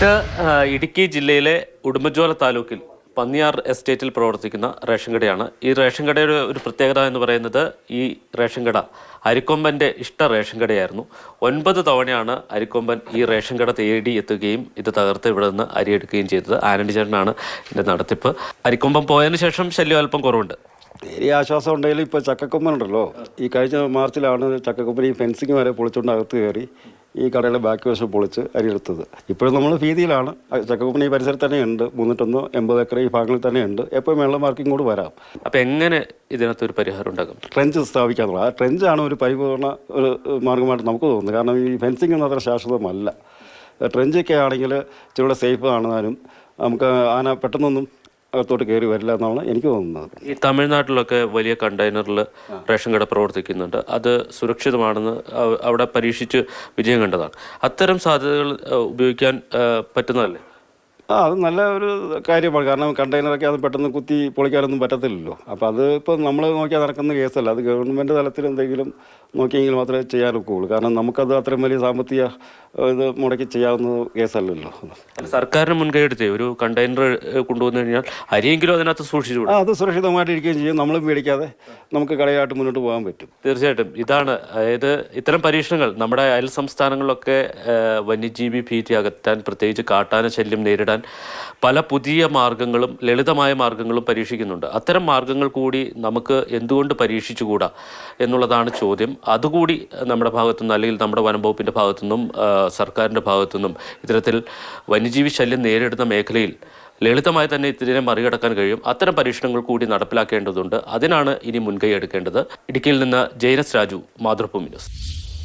ഇത് ഇടുക്കി ജില്ലയിലെ ഉടുമ്പൻചോല താലൂക്കിൽ പന്നിയാർ എസ്റ്റേറ്റിൽ പ്രവർത്തിക്കുന്ന റേഷൻ കടയാണ്. ഈ റേഷൻ കടയുടെ ഒരു പ്രത്യേകത എന്ന് പറയുന്നത് ഈ റേഷൻ കട അരിക്കൊമ്പൻ്റെ ഇഷ്ട റേഷൻ കടയായിരുന്നു. 9 തവണയാണ് അരിക്കൊമ്പൻ ഈ റേഷൻ കട തേടി എത്തുകയും ഇത് തകർത്ത് ഇവിടെ നിന്ന് അരിയെടുക്കുകയും ചെയ്തത്. ആനന്ദി ചേട്ടനാണ് ഇതിൻ്റെ നടത്തിപ്പ്. അരിക്കൊമ്പൻ പോയതിനു ശേഷം ശല്യം അല്പം കുറവുണ്ട്. ഈ ആശ്വാസം ഉണ്ടെങ്കിൽ ഇപ്പോൾ ചക്കക്കൊമ്പനുണ്ടല്ലോ, ഈ കഴിഞ്ഞ മാർച്ചിലാണ് ചക്കക്കൊമ്പൻ ഈ ഫെൻസിങ് വരെ പൊളിച്ചുകൊണ്ട് അകത്ത് കയറി ഈ കടയുടെ ബാക്കി വശം പൊളിച്ച് അരിയെടുത്തത്. ഇപ്പോഴും നമ്മൾ ഭീതിയിലാണ്. ചക്കക്കൊമ്പൻ ഈ പരിസരത്ത് തന്നെ ഉണ്ട്. 380 ഏക്കർ ഈ ഭാഗങ്ങളിൽ തന്നെ ഉണ്ട്. എപ്പോഴും വെള്ളം മാർക്കിംഗ് കൂടി വരാം. അപ്പം എങ്ങനെ ഇതിനകത്തൊരു പരിഹാരം ഉണ്ടാകും? ട്രെഞ്ച് സ്ഥാപിക്കാന്നുള്ളത്. ആ ട്രെഞ്ചാണ് ഒരു പരിപൂർണ്ണ ഒരു മാർഗമായിട്ട് നമുക്ക് തോന്നുന്നത്. കാരണം ഈ ഫെൻസിങ് ഒന്നും അത്ര ശാശ്വതമല്ല. ട്രെഞ്ചൊക്കെ ആണെങ്കിൽ ഇച്ചിരി സേഫ് ആണെന്നാലും നമുക്ക് ആന പെട്ടെന്നൊന്നും അകത്തോട്ട് കയറി വരില്ല എന്നാണ് എനിക്ക് തോന്നുന്നത്. ഈ തമിഴ്നാട്ടിലൊക്കെ വലിയ കണ്ടെയ്നറിൽ റേഷൻ കട പ്രവർത്തിക്കുന്നുണ്ട്. അത് സുരക്ഷിതമാണെന്ന് അവിടെ പരീക്ഷിച്ച് വിജയം കണ്ടതാണ്. അത്തരം സാധ്യതകൾ ഉപയോഗിക്കാൻ പറ്റുന്നതല്ലേ? അത് നല്ല ഒരു കാര്യമാണ്. കാരണം കണ്ടെയ്നറൊക്കെ അത് പെട്ടെന്ന് കുത്തി പൊളിക്കാനൊന്നും പറ്റത്തില്ലല്ലോ. അപ്പോൾ അത് ഇപ്പോൾ നമ്മൾ നോക്കിയാൽ നടക്കുന്ന കേസല്ല. അത് ഗവൺമെൻറ് തലത്തിൽ എന്തെങ്കിലും നോക്കിയെങ്കിൽ മാത്രമേ ചെയ്യാനൊക്കുകയുള്ളൂ. കാരണം നമുക്കത് അത്രയും വലിയ സാമ്പത്തിക ഇത് മുടക്കി ചെയ്യാവുന്ന കേസല്ലല്ലോ. സർക്കാരിന് മുൻകൈ എടുത്തേ ഒരു കണ്ടെയ്നർ കൊണ്ടുവന്നു കഴിഞ്ഞാൽ അരിയെങ്കിലും അതിനകത്ത് സൂക്ഷിച്ചു. അത് സുരക്ഷിതമായിട്ടിരിക്കുകയും ചെയ്യും. നമ്മളും പേടിക്കാതെ നമുക്ക് കടയായിട്ട് മുന്നോട്ട് പോകാൻ പറ്റും. തീർച്ചയായിട്ടും ഇതാണ്, അതായത് ഇത്തരം പരീക്ഷണങ്ങൾ നമ്മുടെ അയൽ സംസ്ഥാനങ്ങളിലൊക്കെ വന്യജീവി ഭീതി അകറ്റാൻ, പ്രത്യേകിച്ച് കാട്ടാന ശല്യം നേരിടാൻ പല പുതിയ മാർഗങ്ങളും ലളിതമായ മാർഗങ്ങളും പരീക്ഷിക്കുന്നുണ്ട്. അത്തരം മാർഗങ്ങൾ കൂടി നമുക്ക് എന്തുകൊണ്ട് പരീക്ഷിച്ചുകൂടാ എന്നുള്ളതാണ് ചോദ്യം. അതുകൂടി നമ്മുടെ ഭാഗത്തുനിന്ന് അല്ലെങ്കിൽ നമ്മുടെ വനം വകുപ്പിൻ്റെ ഭാഗത്തുനിന്നും സർക്കാരിൻ്റെ ഭാഗത്തുനിന്നും ഇത്തരത്തിൽ വന്യജീവി ശല്യം നേരിടുന്ന മേഖലയിൽ ലളിതമായി തന്നെ ഇതിനെ മറികടക്കാൻ കഴിയും. അത്തരം പരീക്ഷണങ്ങൾ കൂടി നടപ്പിലാക്കേണ്ടതുണ്ട്. അതിനാണ് ഇനി മുൻകൈ എടുക്കേണ്ടത്. ഇടുക്കിയിൽ നിന്ന് ജയനസ് രാജു, മാതൃഭൂമി ന്യൂസ്.